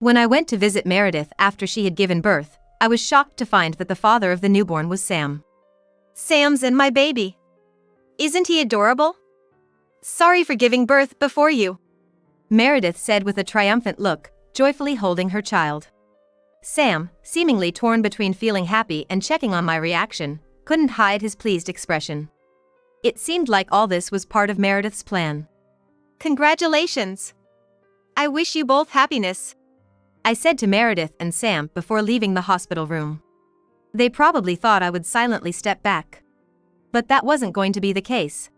When I went to visit Meredith after she had given birth, I was shocked to find that the father of the newborn was Sam. Sam's and my baby. Isn't he adorable? Sorry for giving birth before you, Meredith said with a triumphant look, joyfully holding her child. Sam, seemingly torn between feeling happy and checking on my reaction, couldn't hide his pleased expression. It seemed like all this was part of Meredith's plan. Congratulations. I wish you both happiness, I said to Meredith and Sam before leaving the hospital room. They probably thought I would silently step back. But that wasn't going to be the case.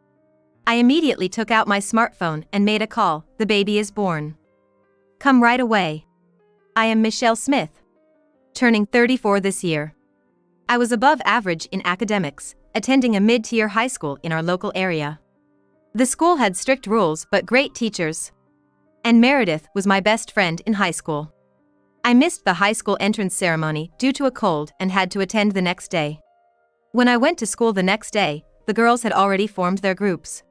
I immediately took out my smartphone and made a call. The baby is born. Come right away. I am Michelle Smith, turning 34 this year. I was above average in academics, attending a mid-tier high school in our local area. The school had strict rules but great teachers. And Meredith was my best friend in high school. I missed the high school entrance ceremony due to a cold and had to attend the next day. When I went to school the next day, the girls had already formed their groups.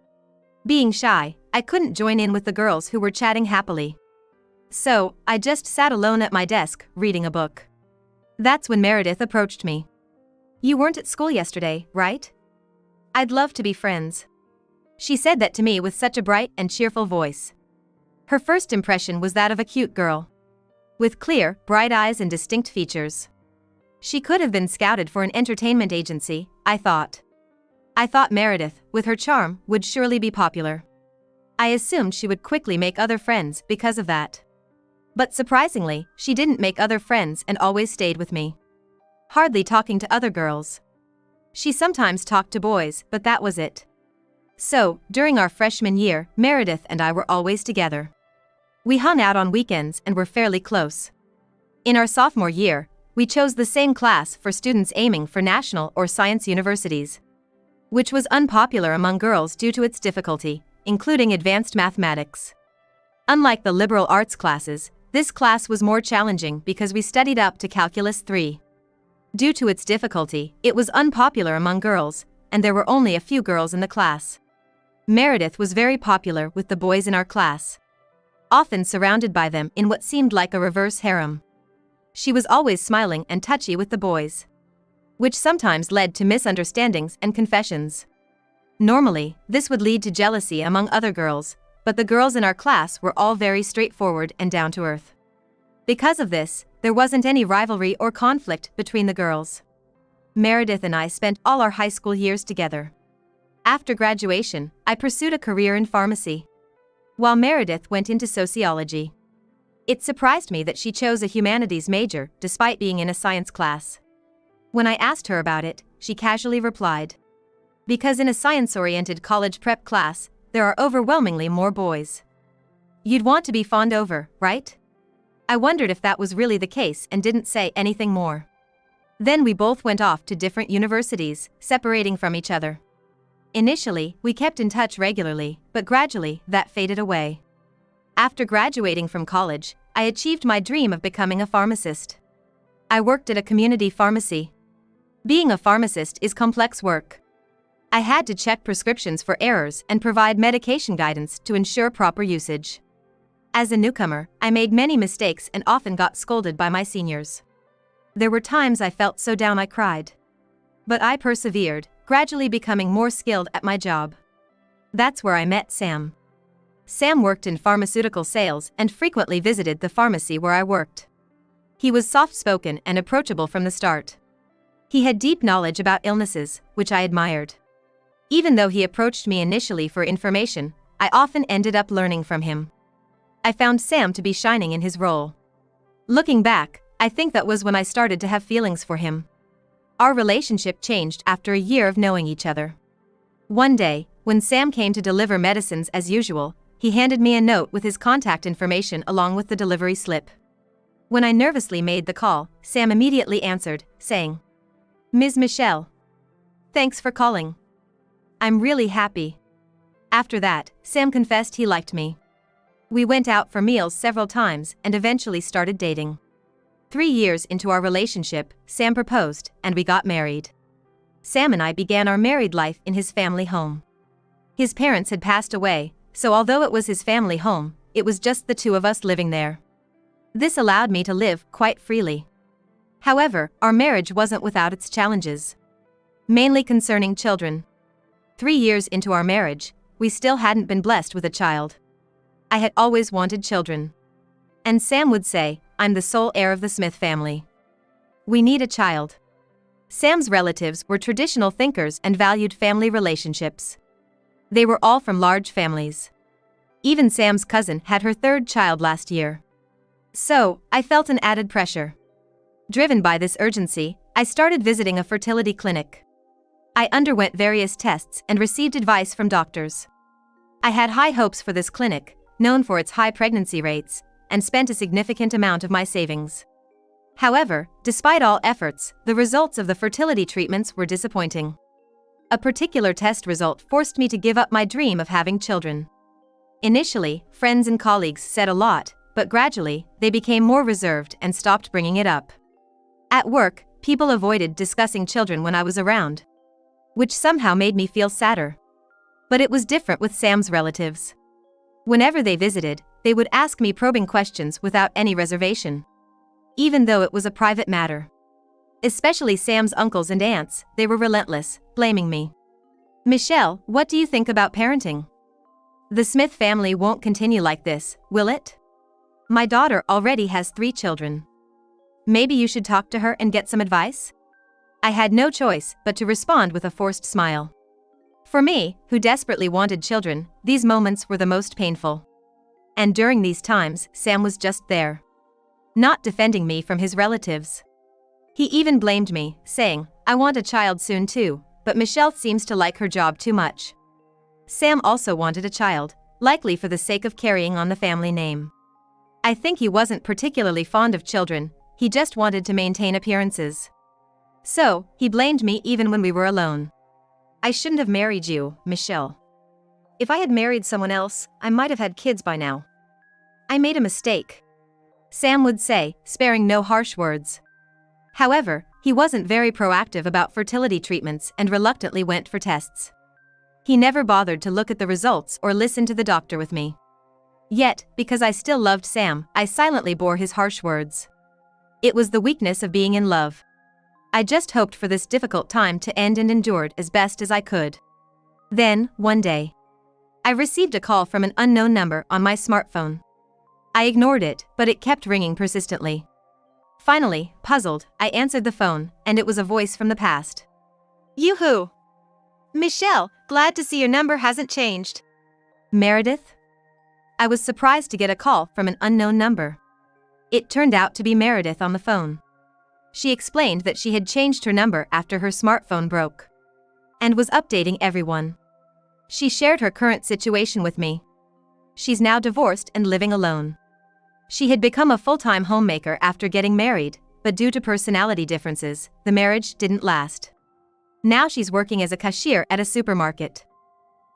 Being shy, I couldn't join in with the girls who were chatting happily. So, I just sat alone at my desk, reading a book. That's when Meredith approached me. You weren't at school yesterday, right? I'd love to be friends. She said that to me with such a bright and cheerful voice. Her first impression was that of a cute girl, with clear, bright eyes and distinct features. She could have been scouted for an entertainment agency, I thought. I thought Meredith, with her charm, would surely be popular. I assumed she would quickly make other friends because of that. But surprisingly, she didn't make other friends and always stayed with me, hardly talking to other girls. She sometimes talked to boys, but that was it. So, during our freshman year, Meredith and I were always together. We hung out on weekends and were fairly close. In our sophomore year, we chose the same class for students aiming for national or science universities, which was unpopular among girls due to its difficulty, including advanced mathematics. Unlike the liberal arts classes, this class was more challenging because we studied up to Calculus 3. Due to its difficulty, it was unpopular among girls, and there were only a few girls in the class. Meredith was very popular with the boys in our class, often surrounded by them in what seemed like a reverse harem. She was always smiling and touchy with the boys, which sometimes led to misunderstandings and confessions. Normally, this would lead to jealousy among other girls, but the girls in our class were all very straightforward and down to earth. Because of this, there wasn't any rivalry or conflict between the girls. Meredith and I spent all our high school years together. After graduation, I pursued a career in pharmacy, while Meredith went into sociology. It surprised me that she chose a humanities major despite being in a science class. When I asked her about it, she casually replied, "Because in a science-oriented college prep class, there are overwhelmingly more boys. You'd want to be fawned over, right?" I wondered if that was really the case and didn't say anything more. Then we both went off to different universities, separating from each other. Initially, we kept in touch regularly, but gradually, that faded away. After graduating from college, I achieved my dream of becoming a pharmacist. I worked at a community pharmacy. Being a pharmacist is complex work. I had to check prescriptions for errors and provide medication guidance to ensure proper usage. As a newcomer, I made many mistakes and often got scolded by my seniors. There were times I felt so down I cried. But I persevered, gradually becoming more skilled at my job. That's where I met Sam. Sam worked in pharmaceutical sales and frequently visited the pharmacy where I worked. He was soft-spoken and approachable from the start. He had deep knowledge about illnesses, which I admired. Even though he approached me initially for information, I often ended up learning from him. I found Sam to be shining in his role. Looking back, I think that was when I started to have feelings for him. Our relationship changed after a year of knowing each other. One day, when Sam came to deliver medicines as usual, he handed me a note with his contact information along with the delivery slip. When I nervously made the call, Sam immediately answered, saying, "Ms. Michelle. Thanks for calling. I'm really happy." After that, Sam confessed he liked me. We went out for meals several times and eventually started dating. 3 years into our relationship, Sam proposed, and we got married. Sam and I began our married life in his family home. His parents had passed away, so although it was his family home, it was just the two of us living there. This allowed me to live quite freely. However, our marriage wasn't without its challenges. Mainly concerning children. 3 years into our marriage, we still hadn't been blessed with a child. I had always wanted children. And Sam would say, I'm the sole heir of the Smith family. We need a child. Sam's relatives were traditional thinkers and valued family relationships. They were all from large families. Even Sam's cousin had her 3rd child last year. So, I felt an added pressure. Driven by this urgency, I started visiting a fertility clinic. I underwent various tests and received advice from doctors. I had high hopes for this clinic, known for its high pregnancy rates, and spent a significant amount of my savings. However, despite all efforts, the results of the fertility treatments were disappointing. A particular test result forced me to give up my dream of having children. Initially, friends and colleagues said a lot, but gradually, they became more reserved and stopped bringing it up. At work, people avoided discussing children when I was around, which somehow made me feel sadder. But it was different with Sam's relatives. Whenever they visited, they would ask me probing questions without any reservation. Even though it was a private matter. Especially Sam's uncles and aunts, they were relentless, blaming me. Michelle, what do you think about parenting? The Smith family won't continue like this, will it? My daughter already has 3 children. Maybe you should talk to her and get some advice? I had no choice but to respond with a forced smile. For me, who desperately wanted children, these moments were the most painful. And during these times, Sam was just there. Not defending me from his relatives. He even blamed me, saying, I want a child soon too, but Michelle seems to like her job too much. Sam also wanted a child, likely for the sake of carrying on the family name. I think he wasn't particularly fond of children, he just wanted to maintain appearances. So, he blamed me even when we were alone. I shouldn't have married you, Michelle. If I had married someone else, I might have had kids by now. I made a mistake. Sam would say, sparing no harsh words. However, he wasn't very proactive about fertility treatments and reluctantly went for tests. He never bothered to look at the results or listen to the doctor with me. Yet, because I still loved Sam, I silently bore his harsh words. It was the weakness of being in love. I just hoped for this difficult time to end and endured as best as I could. Then, one day, I received a call from an unknown number on my smartphone. I ignored it, but it kept ringing persistently. Finally, puzzled, I answered the phone, and it was a voice from the past. Yoo-hoo! Michelle, glad to see your number hasn't changed. Meredith? I was surprised to get a call from an unknown number. It turned out to be Meredith on the phone. She explained that she had changed her number after her smartphone broke. And was updating everyone. She shared her current situation with me. She's now divorced and living alone. She had become a full-time homemaker after getting married, but due to personality differences, the marriage didn't last. Now she's working as a cashier at a supermarket.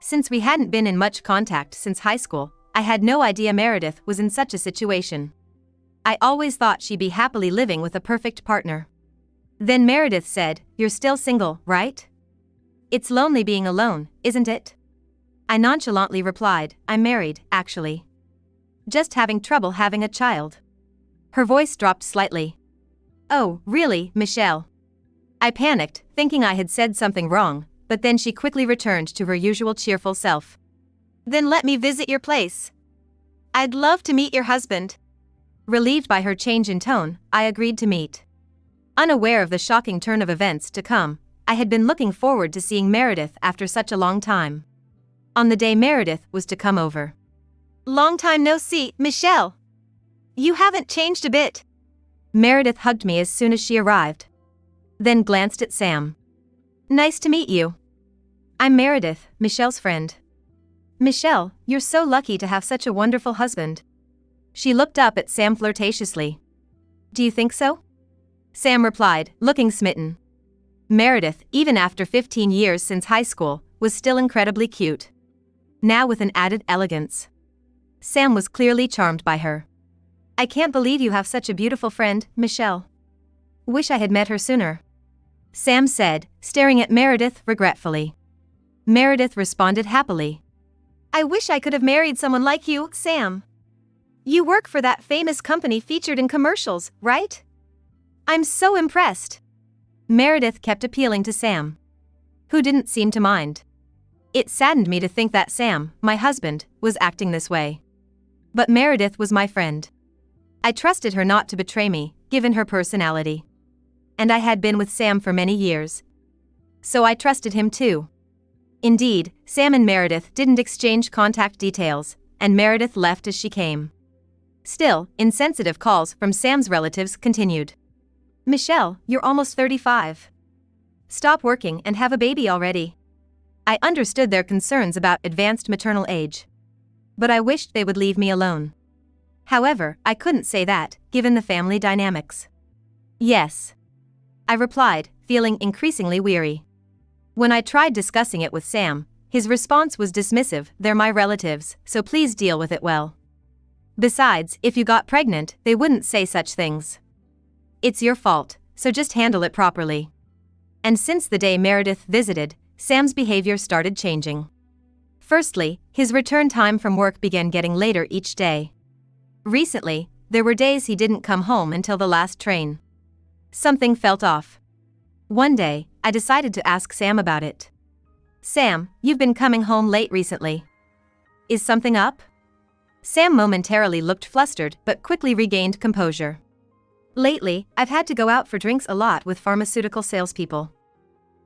Since we hadn't been in much contact since high school, I had no idea Meredith was in such a situation. I always thought she'd be happily living with a perfect partner. Then Meredith said, "You're still single, right? It's lonely being alone, isn't it?" I nonchalantly replied, "I'm married, actually. Just having trouble having a child." Her voice dropped slightly. "Oh, really, Michelle?" I panicked, thinking I had said something wrong, but then she quickly returned to her usual cheerful self. "Then let me visit your place. I'd love to meet your husband." Relieved by her change in tone, I agreed to meet. Unaware of the shocking turn of events to come, I had been looking forward to seeing Meredith after such a long time. On the day Meredith was to come over. "Long time no see, Michelle. You haven't changed a bit." Meredith hugged me as soon as she arrived. Then glanced at Sam. "Nice to meet you. I'm Meredith, Michelle's friend." "Michelle, you're so lucky to have such a wonderful husband." She looked up at Sam flirtatiously. "Do you think so?" Sam replied, looking smitten. Meredith, even after 15 years since high school, was still incredibly cute. Now with an added elegance. Sam was clearly charmed by her. "I can't believe you have such a beautiful friend, Michelle. Wish I had met her sooner," Sam said, staring at Meredith regretfully. Meredith responded happily. "I wish I could have married someone like you, Sam. You work for that famous company featured in commercials, right? I'm so impressed. Meredith kept appealing to Sam, who didn't seem to mind. It saddened me to think that Sam, my husband, was acting this way. But Meredith was my friend. I trusted her not to betray me, given her personality. And I had been with Sam for many years. So I trusted him too. Indeed, Sam and Meredith didn't exchange contact details, and Meredith left as she came. Still, insensitive calls from Sam's relatives continued. Michelle, you're almost 35. Stop working and have a baby already. I understood their concerns about advanced maternal age. But I wished they would leave me alone. However, I couldn't say that, given the family dynamics. Yes, I replied, feeling increasingly weary. When I tried discussing it with Sam, his response was dismissive. They're my relatives, so please deal with it well. Besides, if you got pregnant, they wouldn't say such things. It's your fault, so just handle it properly. And since the day Meredith visited, Sam's behavior started changing. Firstly, his return time from work began getting later each day. Recently, there were days he didn't come home until the last train. Something felt off. One day, I decided to ask Sam about it. Sam, you've been coming home late recently. Is something up? Sam momentarily looked flustered but quickly regained composure. Lately, I've had to go out for drinks a lot with pharmaceutical salespeople.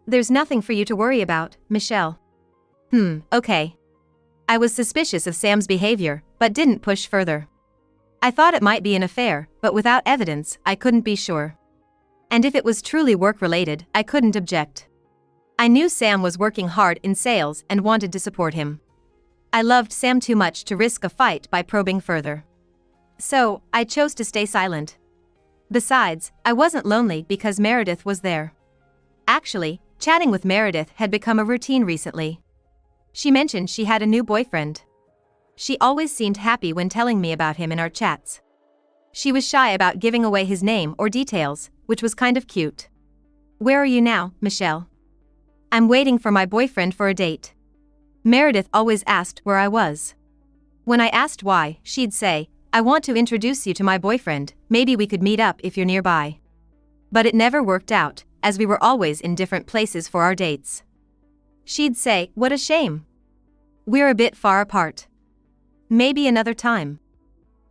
There's nothing for you to worry about, Michelle. Okay. I was suspicious of Sam's behavior, but didn't push further. I thought it might be an affair, but without evidence, I couldn't be sure. And if it was truly work-related, I couldn't object. I knew Sam was working hard in sales and wanted to support him. I loved Sam too much to risk a fight by probing further. So, I chose to stay silent. Besides, I wasn't lonely because Meredith was there. Actually, chatting with Meredith had become a routine recently. She mentioned she had a new boyfriend. She always seemed happy when telling me about him in our chats. She was shy about giving away his name or details, which was kind of cute. Where are you now, Michelle? I'm waiting for my boyfriend for a date. Meredith always asked where I was. When I asked why, she'd say, I want to introduce you to my boyfriend, maybe we could meet up if you're nearby. But it never worked out, as we were always in different places for our dates. She'd say, what a shame. We're a bit far apart. Maybe another time.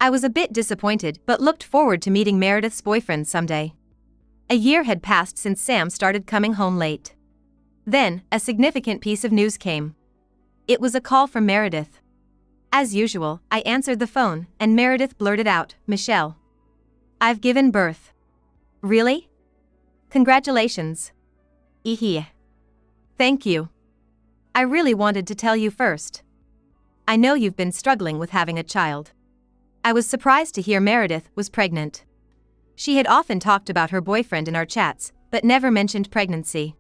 I was a bit disappointed but looked forward to meeting Meredith's boyfriend someday. A year had passed since Sam started coming home late. Then, a significant piece of news came. It was a call from Meredith. As usual, I answered the phone, and Meredith blurted out, Michelle. I've given birth. Really? Congratulations. Ehe. Thank you. I really wanted to tell you first. I know you've been struggling with having a child. I was surprised to hear Meredith was pregnant. She had often talked about her boyfriend in our chats, but never mentioned pregnancy.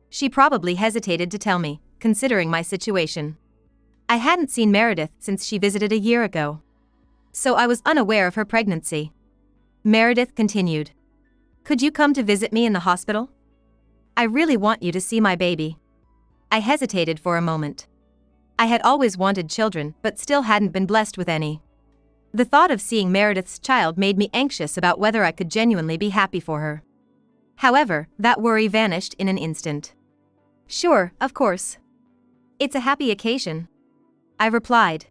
She probably hesitated to tell me, considering my situation. I hadn't seen Meredith since she visited a year ago. So I was unaware of her pregnancy. Meredith continued. Could you come to visit me in the hospital? I really want you to see my baby. I hesitated for a moment. I had always wanted children but still hadn't been blessed with any. The thought of seeing Meredith's child made me anxious about whether I could genuinely be happy for her. However, that worry vanished in an instant. Sure, of course. It's a happy occasion. I replied.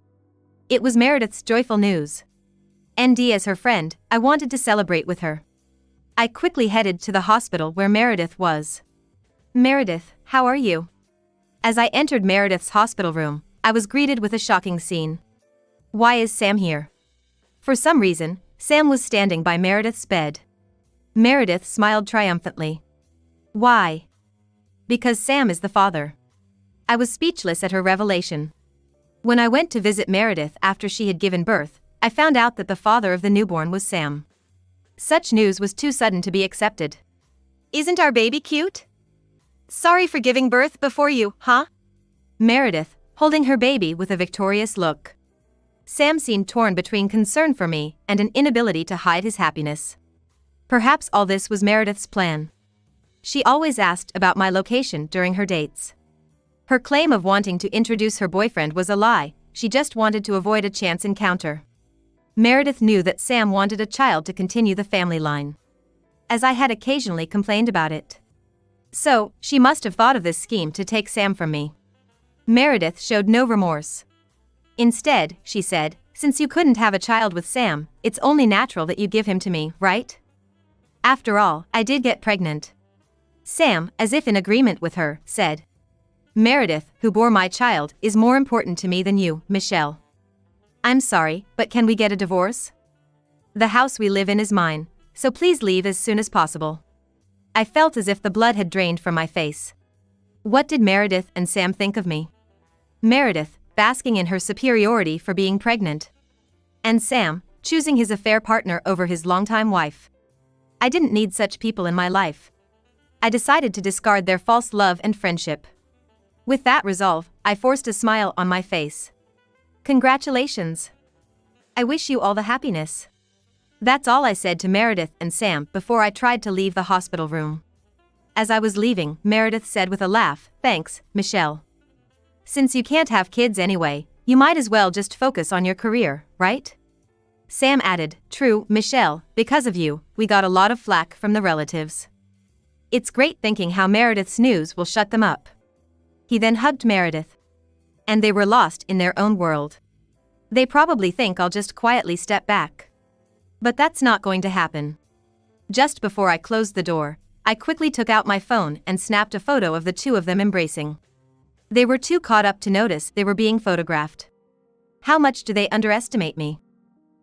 It was Meredith's joyful news. ND as her friend, I wanted to celebrate with her. I quickly headed to the hospital where Meredith was. Meredith, how are you? As I entered Meredith's hospital room, I was greeted with a shocking scene. Why is Sam here? For some reason, Sam was standing by Meredith's bed. Meredith smiled triumphantly. Why? Because Sam is the father. I was speechless at her revelation. When I went to visit Meredith after she had given birth, I found out that the father of the newborn was Sam. Such news was too sudden to be accepted. Isn't our baby cute? Sorry for giving birth before you, huh? Meredith, holding her baby with a victorious look. Sam seemed torn between concern for me and an inability to hide his happiness. Perhaps all this was Meredith's plan. She always asked about my location during her dates. Her claim of wanting to introduce her boyfriend was a lie, she just wanted to avoid a chance encounter. Meredith knew that Sam wanted a child to continue the family line, as I had occasionally complained about it. So, she must have thought of this scheme to take Sam from me. Meredith showed no remorse. Instead, she said, since you couldn't have a child with Sam, it's only natural that you give him to me, right? After all, I did get pregnant. Sam, as if in agreement with her, said, Meredith, who bore my child, is more important to me than you, Michelle. I'm sorry, but can we get a divorce? The house we live in is mine, so please leave as soon as possible. I felt as if the blood had drained from my face. What did Meredith and Sam think of me? Meredith, basking in her superiority for being pregnant. And Sam, choosing his affair partner over his longtime wife. I didn't need such people in my life. I decided to discard their false love and friendship. With that resolve, I forced a smile on my face. Congratulations. I wish you all the happiness. That's all I said to Meredith and Sam before I tried to leave the hospital room. As I was leaving, Meredith said with a laugh, thanks, Michelle. Since you can't have kids anyway, you might as well just focus on your career, right? Sam added, true, Michelle, because of you, we got a lot of flack from the relatives. It's great thinking how Meredith's news will shut them up. He then hugged Meredith. And they were lost in their own world. They probably think I'll just quietly step back. But that's not going to happen. Just before I closed the door, I quickly took out my phone and snapped a photo of the two of them embracing. They were too caught up to notice they were being photographed. How much do they underestimate me?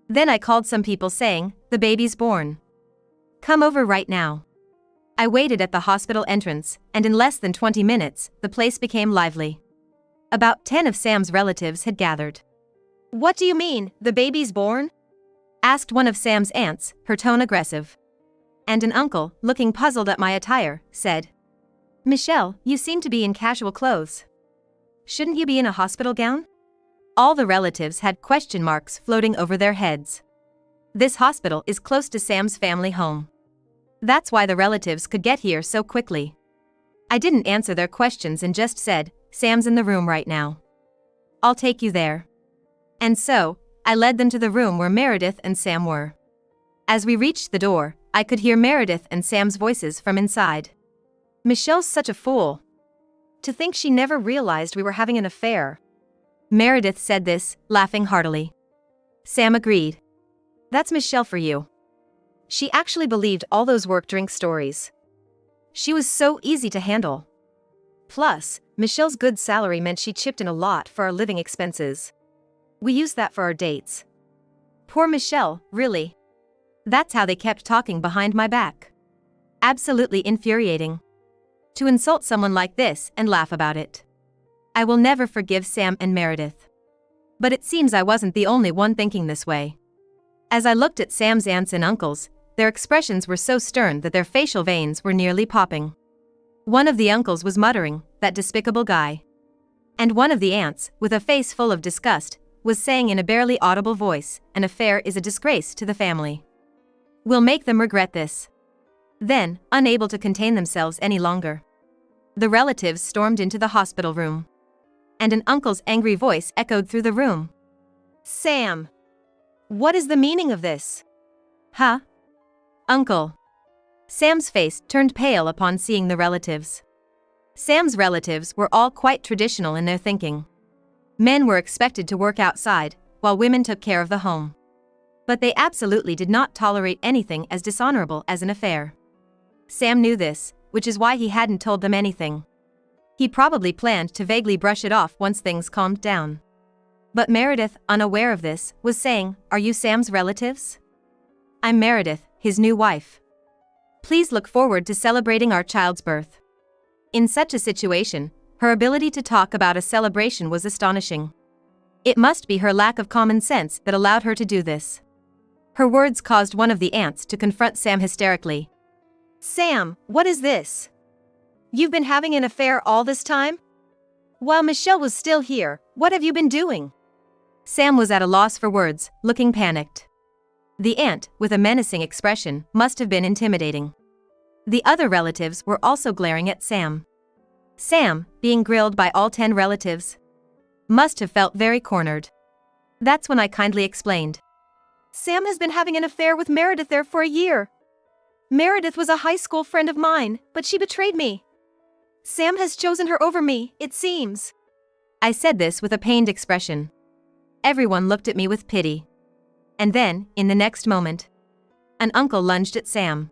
Then I called some people saying, the baby's born. Come over right now. I waited at the hospital entrance, and in less than 20 minutes, the place became lively. About 10 of Sam's relatives had gathered. What do you mean, the baby's born? Asked one of Sam's aunts, her tone aggressive. And an uncle, looking puzzled at my attire, said, Michelle, you seem to be in casual clothes. Shouldn't you be in a hospital gown? All the relatives had question marks floating over their heads. This hospital is close to Sam's family home. That's why the relatives could get here so quickly. I didn't answer their questions and just said, Sam's in the room right now. I'll take you there. And so, I led them to the room where Meredith and Sam were. As we reached the door, I could hear Meredith and Sam's voices from inside. Michelle's such a fool. To think she never realized we were having an affair. Meredith said this, laughing heartily. Sam agreed. That's Michelle for you. She actually believed all those work-drink stories. She was so easy to handle. Plus, Michelle's good salary meant she chipped in a lot for our living expenses. We used that for our dates. Poor Michelle, really. That's how they kept talking behind my back. Absolutely infuriating. To insult someone like this and laugh about it. I will never forgive Sam and Meredith. But it seems I wasn't the only one thinking this way. As I looked at Sam's aunts and uncles, their expressions were so stern that their facial veins were nearly popping. One of the uncles was muttering, that despicable guy. And one of the aunts, with a face full of disgust, was saying in a barely audible voice, an affair is a disgrace to the family. We'll make them regret this. Then, unable to contain themselves any longer, the relatives stormed into the hospital room. And an uncle's angry voice echoed through the room. Sam! What is the meaning of this? Huh? Uncle. Sam's face turned pale upon seeing the relatives. Sam's relatives were all quite traditional in their thinking. Men were expected to work outside, while women took care of the home. But they absolutely did not tolerate anything as dishonorable as an affair. Sam knew this, which is why he hadn't told them anything. He probably planned to vaguely brush it off once things calmed down. But Meredith, unaware of this, was saying, Are you Sam's relatives? I'm Meredith, his new wife. Please look forward to celebrating our child's birth. In such a situation, her ability to talk about a celebration was astonishing. It must be her lack of common sense that allowed her to do this. Her words caused one of the aunts to confront Sam hysterically. Sam, what is this? You've been having an affair all this time? While Michelle was still here, what have you been doing? Sam was at a loss for words, looking panicked. The aunt, with a menacing expression, must have been intimidating. The other relatives were also glaring at Sam. Sam, being grilled by all 10 relatives, must have felt very cornered. That's when I kindly explained. Sam has been having an affair with Meredith there for a year. Meredith was a high school friend of mine, but she betrayed me. Sam has chosen her over me, it seems. I said this with a pained expression. Everyone looked at me with pity. And then, in the next moment, an uncle lunged at Sam.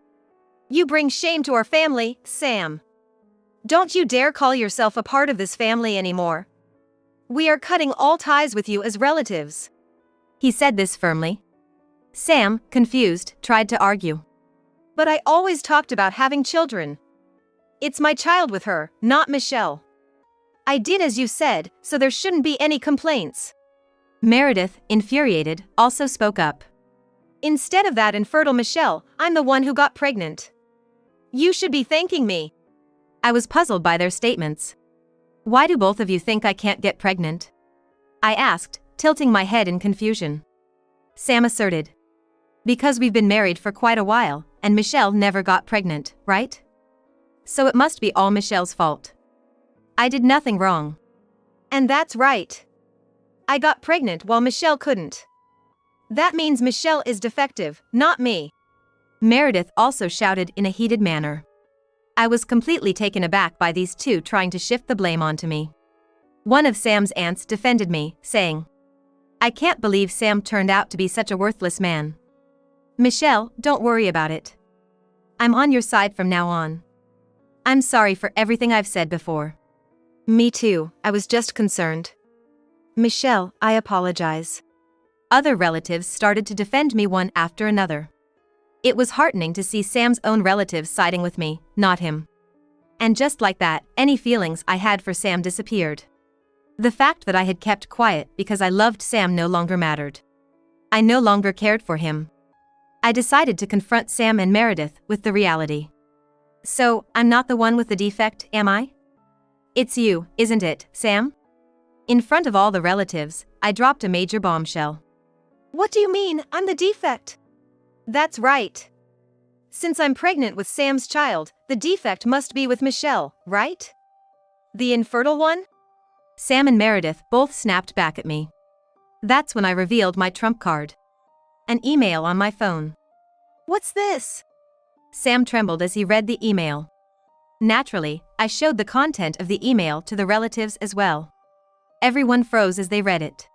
You bring shame to our family, Sam. Don't you dare call yourself a part of this family anymore. We are cutting all ties with you as relatives. He said this firmly. Sam, confused, tried to argue. But I always talked about having children. It's my child with her, not Michelle. I did as you said, so there shouldn't be any complaints. Meredith, infuriated, also spoke up. Instead of that infertile Michelle, I'm the one who got pregnant. You should be thanking me. I was puzzled by their statements. Why do both of you think I can't get pregnant? I asked, tilting my head in confusion. Sam asserted. Because we've been married for quite a while, and Michelle never got pregnant, right? So it must be all Michelle's fault. I did nothing wrong. And that's right. I got pregnant while Michelle couldn't. That means Michelle is defective, not me. Meredith also shouted in a heated manner. I was completely taken aback by these two trying to shift the blame onto me. One of Sam's aunts defended me, saying, I can't believe Sam turned out to be such a worthless man. Michelle, don't worry about it. I'm on your side from now on. I'm sorry for everything I've said before. Me too, I was just concerned. Michelle, I apologize. Other relatives started to defend me one after another. It was heartening to see Sam's own relatives siding with me, not him. And just like that, any feelings I had for Sam disappeared. The fact that I had kept quiet because I loved Sam no longer mattered. I no longer cared for him. I decided to confront Sam and Meredith with the reality. So, I'm not the one with the defect, am I? It's you, isn't it, Sam? In front of all the relatives, I dropped a major bombshell. What do you mean, I'm the defect? That's right. Since I'm pregnant with Sam's child, the defect must be with Michelle, right? The infertile one? Sam and Meredith both snapped back at me. That's when I revealed my trump card. An email on my phone. What's this? Sam trembled as he read the email. Naturally, I showed the content of the email to the relatives as well. Everyone froze as they read it.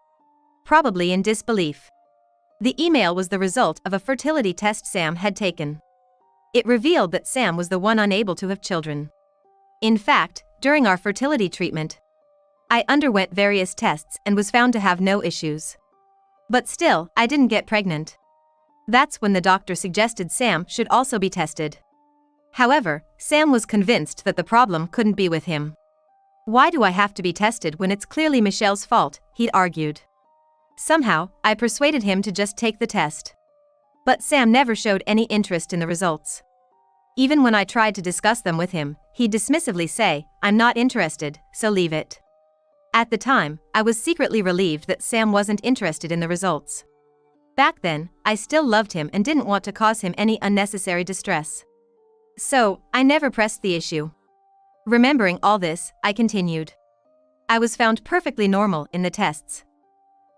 Probably in disbelief. The email was the result of a fertility test Sam had taken. It revealed that Sam was the one unable to have children. In fact, during our fertility treatment, I underwent various tests and was found to have no issues. But still, I didn't get pregnant. That's when the doctor suggested Sam should also be tested. However, Sam was convinced that the problem couldn't be with him. Why do I have to be tested when it's clearly Michelle's fault, he'd argued. Somehow, I persuaded him to just take the test. But Sam never showed any interest in the results. Even when I tried to discuss them with him, he'd dismissively say, I'm not interested, so leave it. At the time, I was secretly relieved that Sam wasn't interested in the results. Back then, I still loved him and didn't want to cause him any unnecessary distress. So, I never pressed the issue. Remembering all this, I continued. I was found perfectly normal in the tests.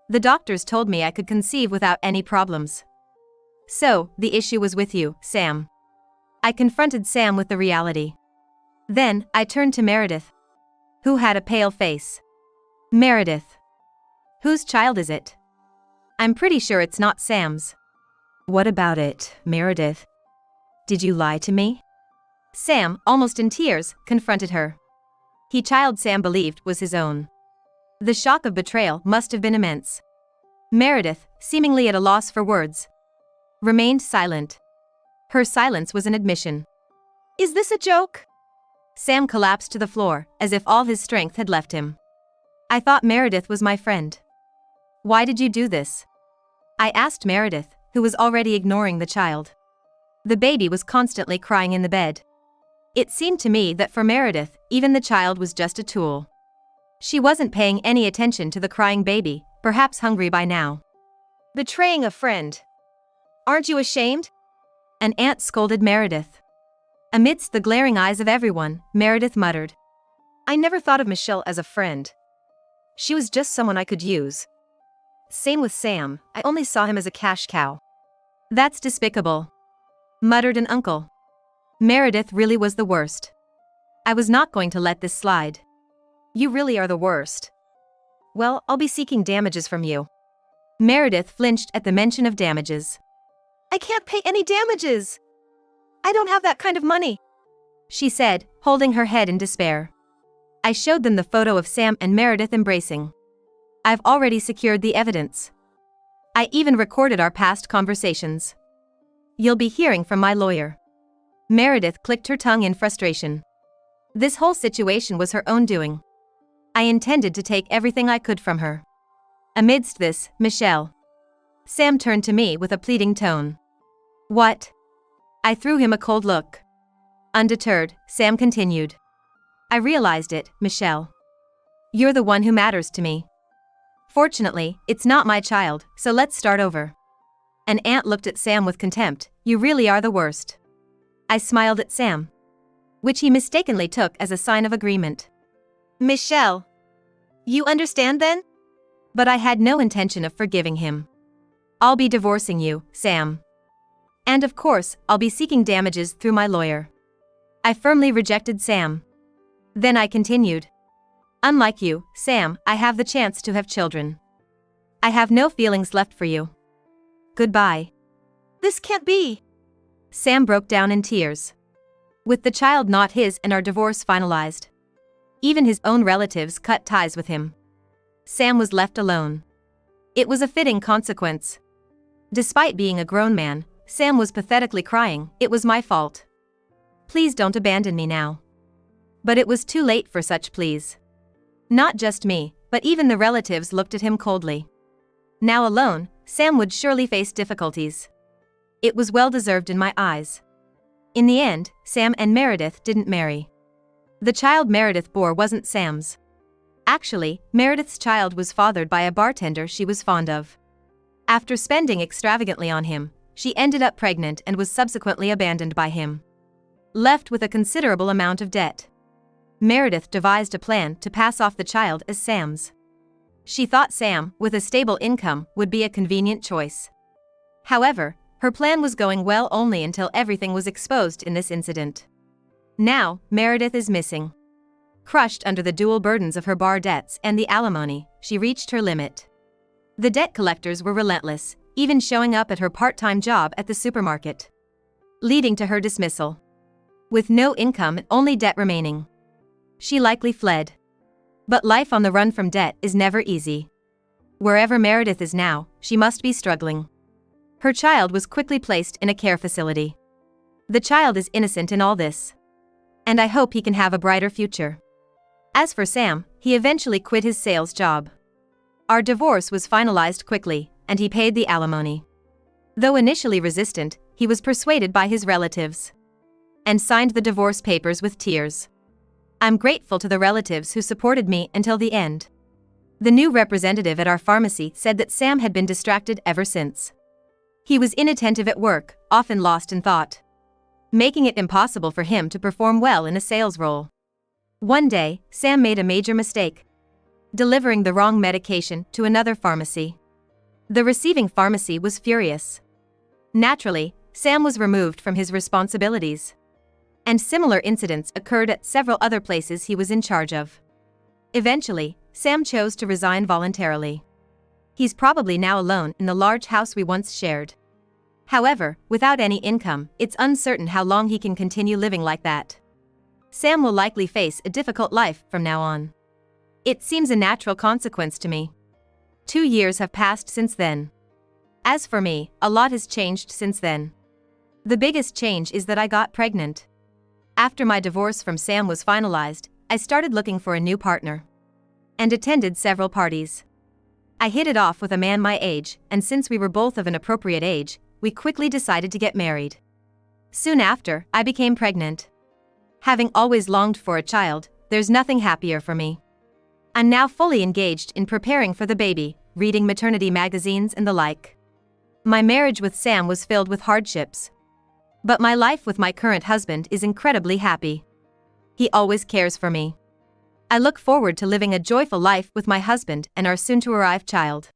The doctors told me I could conceive without any problems. So, the issue was with you, Sam. I confronted Sam with the reality. Then, I turned to Meredith, who had a pale face. Meredith. Whose child is it? I'm pretty sure it's not Sam's. What about it, Meredith? Did you lie to me? Sam, almost in tears, confronted her. The child Sam believed was his own. The shock of betrayal must have been immense. Meredith, seemingly at a loss for words, remained silent. Her silence was an admission. Is this a joke? Sam collapsed to the floor, as if all his strength had left him. I thought Meredith was my friend. Why did you do this? I asked Meredith, who was already ignoring the child. The baby was constantly crying in the bed. It seemed to me that for Meredith, even the child was just a tool. She wasn't paying any attention to the crying baby, perhaps hungry by now. Betraying a friend. Aren't you ashamed? An aunt scolded Meredith. Amidst the glaring eyes of everyone, Meredith muttered. I never thought of Michelle as a friend. She was just someone I could use. Same with Sam, I only saw him as a cash cow. That's despicable, muttered an uncle. Meredith really was the worst. I was not going to let this slide. You really are the worst. Well, I'll be seeking damages from you. Meredith flinched at the mention of damages. I can't pay any damages. I don't have that kind of money, she said, holding her head in despair. I showed them the photo of Sam and Meredith embracing. I've already secured the evidence. I even recorded our past conversations. You'll be hearing from my lawyer. Meredith clicked her tongue in frustration. This whole situation was her own doing. I intended to take everything I could from her. Amidst this, Michelle. Sam turned to me with a pleading tone. What? I threw him a cold look. Undeterred, Sam continued. I realized it, Michelle. You're the one who matters to me. Fortunately, it's not my child, so let's start over. An aunt looked at Sam with contempt. You really are the worst. I smiled at Sam, which he mistakenly took as a sign of agreement. Michelle. You understand then? But I had no intention of forgiving him. I'll be divorcing you, Sam. And of course, I'll be seeking damages through my lawyer. I firmly rejected Sam. Then I continued. Unlike you, Sam, I have the chance to have children. I have no feelings left for you. Goodbye. This can't be. Sam broke down in tears. With the child not his and our divorce finalized, even his own relatives cut ties with him. Sam was left alone. It was a fitting consequence. Despite being a grown man, Sam was pathetically crying. It was my fault. Please don't abandon me now. But it was too late for such pleas. Not just me, but even the relatives looked at him coldly. Now alone, Sam would surely face difficulties. It was well deserved in my eyes. In the end, Sam and Meredith didn't marry. The child Meredith bore wasn't Sam's. Actually, Meredith's child was fathered by a bartender she was fond of. After spending extravagantly on him, she ended up pregnant and was subsequently abandoned by him. Left with a considerable amount of debt, Meredith devised a plan to pass off the child as Sam's. She thought Sam, with a stable income, would be a convenient choice. However, her plan was going well only until everything was exposed in this incident. Now, Meredith is missing. Crushed under the dual burdens of her bar debts and the alimony, she reached her limit. The debt collectors were relentless, even showing up at her part-time job at the supermarket, leading to her dismissal. With no income and only debt remaining, she likely fled. But life on the run from debt is never easy. Wherever Meredith is now, she must be struggling. Her child was quickly placed in a care facility. The child is innocent in all this, and I hope he can have a brighter future. As for Sam, he eventually quit his sales job. Our divorce was finalized quickly, and he paid the alimony. Though initially resistant, he was persuaded by his relatives and signed the divorce papers with tears. I'm grateful to the relatives who supported me until the end. The new representative at our pharmacy said that Sam had been distracted ever since. He was inattentive at work, often lost in thought, making it impossible for him to perform well in a sales role. One day, Sam made a major mistake, delivering the wrong medication to another pharmacy. The receiving pharmacy was furious. Naturally, Sam was removed from his responsibilities, and similar incidents occurred at several other places he was in charge of. Eventually, Sam chose to resign voluntarily. He's probably now alone in the large house we once shared. However, without any income, it's uncertain how long he can continue living like that. Sam will likely face a difficult life from now on. It seems a natural consequence to me. 2 years have passed since then. As for me, a lot has changed since then. The biggest change is that I got pregnant. After my divorce from Sam was finalized, I started looking for a new partner and attended several parties. I hit it off with a man my age, and since we were both of an appropriate age, we quickly decided to get married. Soon after, I became pregnant. Having always longed for a child, there's nothing happier for me. I'm now fully engaged in preparing for the baby, reading maternity magazines and the like. My marriage with Sam was filled with hardships, but my life with my current husband is incredibly happy. He always cares for me. I look forward to living a joyful life with my husband and our soon-to-arrive child.